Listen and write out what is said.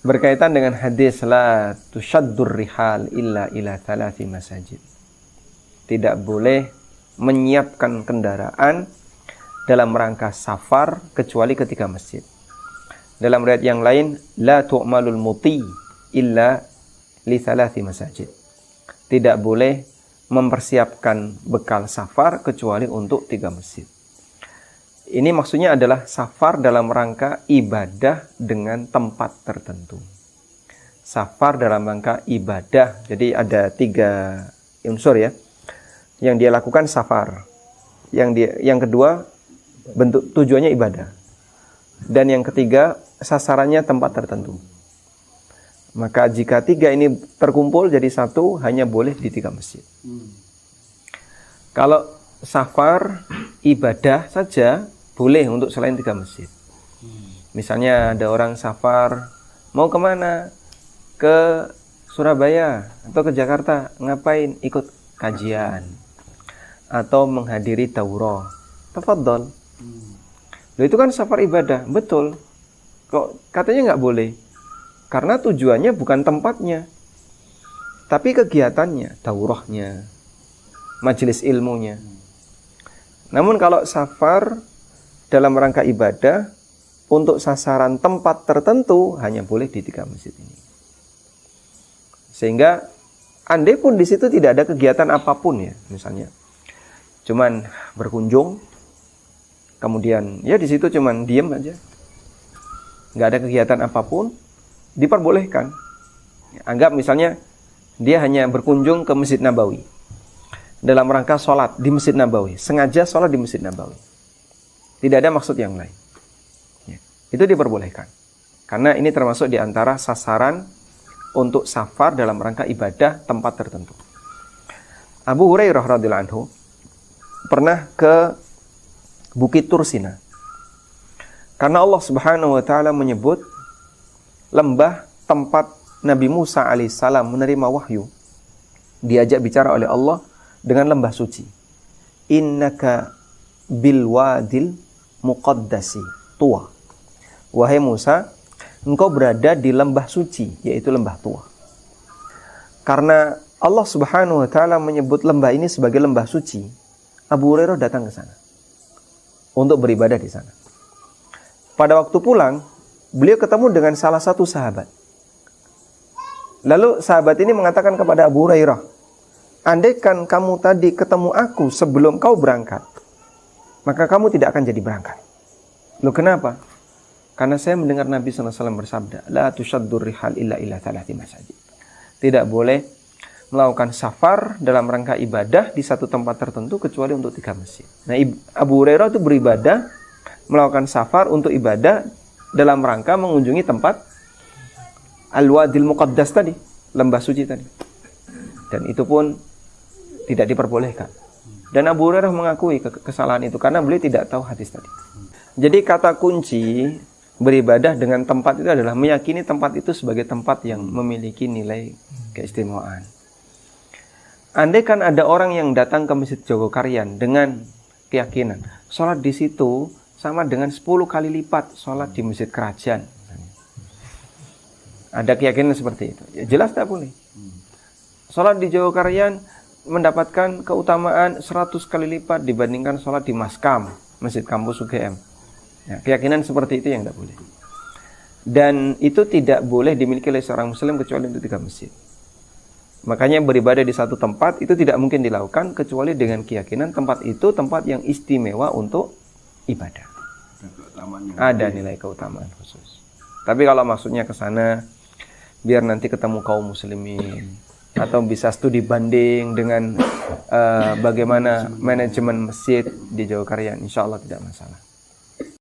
berkaitan dengan hadis la tushaddur rihal illa ila thalathi masajid. Tidak boleh menyiapkan kendaraan dalam rangka safar kecuali ke 3 masjid. Dalam riwayat yang lain, la tu'malul muti illa li thalathi masajid. Tidak boleh mempersiapkan bekal safar kecuali untuk 3 masjid. Ini maksudnya adalah safar dalam rangka ibadah dengan tempat tertentu. Safar dalam rangka ibadah. Jadi ada 3 unsur ya. Yang dia lakukan safar. Yang kedua bentuk tujuannya ibadah. Dan yang ketiga sasarannya tempat tertentu. Maka jika 3 ini terkumpul jadi satu, hanya boleh di 3 masjid. Kalau safar ibadah saja boleh untuk selain 3 masjid. Misalnya ada orang safar mau kemana? Ke Surabaya atau ke Jakarta. Ngapain? Ikut kajian atau menghadiri daurah. Tafadhol. Loh, itu kan safar ibadah, betul. Kok katanya nggak boleh? Karena tujuannya bukan tempatnya, tapi kegiatannya, daurahnya, majelis ilmunya. Namun kalau safar dalam rangka ibadah untuk sasaran tempat tertentu hanya boleh di 3 masjid ini. Sehingga andai pun di situ tidak ada kegiatan apapun ya, misalnya cuman berkunjung, kemudian ya di situ cuman diem aja, nggak ada kegiatan apapun, diperbolehkan. Anggap misalnya dia hanya berkunjung ke Masjid Nabawi dalam rangka sholat di Masjid Nabawi, sengaja sholat di Masjid Nabawi, tidak ada maksud yang lain ya, itu diperbolehkan. Karena ini termasuk di antara sasaran untuk safar dalam rangka ibadah tempat tertentu. Abu Hurairah radhiyallahu anhu pernah ke Bukit Tursina. Karena Allah Subhanahu wa taala menyebut lembah tempat Nabi Musa alaihissalam menerima wahyu, diajak bicara oleh Allah dengan lembah suci. Innaka bil wadil muqaddasi Tuwa. Wahai Musa, engkau berada di lembah suci, yaitu lembah Tuwa. Karena Allah Subhanahu wa taala menyebut lembah ini sebagai lembah suci, Abu Hurairah datang ke sana untuk beribadah di sana. Pada waktu pulang, beliau ketemu dengan salah satu sahabat. Lalu sahabat ini mengatakan kepada Abu Hurairah, andaikan kamu tadi ketemu aku sebelum kau berangkat, maka kamu tidak akan jadi berangkat. Loh, kenapa? Karena saya mendengar Nabi SAW bersabda, la tushaddur rihal illa ila thalathi masajid. Tidak boleh melakukan safar dalam rangka ibadah di satu tempat tertentu kecuali untuk 3 masjid. Nah, Abu Hurairah itu beribadah, melakukan safar untuk ibadah dalam rangka mengunjungi tempat Al-Wadil Muqaddas tadi, lembah suci tadi. Dan itu pun tidak diperbolehkan. Dan Abu Hurairah mengakui kesalahan itu karena beliau tidak tahu hadis tadi. Jadi kata kunci beribadah dengan tempat itu adalah meyakini tempat itu sebagai tempat yang memiliki nilai keistimewaan. Andai kan ada orang yang datang ke Masjid Jogokarian dengan keyakinan sholat di situ sama dengan 10 kali lipat sholat di masjid kerajaan, ada keyakinan seperti itu, ya jelas tak boleh. Sholat di Jogokarian mendapatkan keutamaan 100 kali lipat dibandingkan sholat di Maskam, Masjid Kampus UGM. Ya, keyakinan seperti itu yang tidak boleh. Dan itu tidak boleh dimiliki oleh seorang muslim kecuali untuk 3 masjid. Makanya beribadah di satu tempat itu tidak mungkin dilakukan kecuali dengan keyakinan tempat itu tempat yang istimewa untuk ibadah. Ada nilai keutamaan khusus. Tapi kalau maksudnya ke sana biar nanti ketemu kaum muslimin atau bisa studi banding dengan bagaimana manajemen masjid di Jogokarian, insya Allah tidak masalah.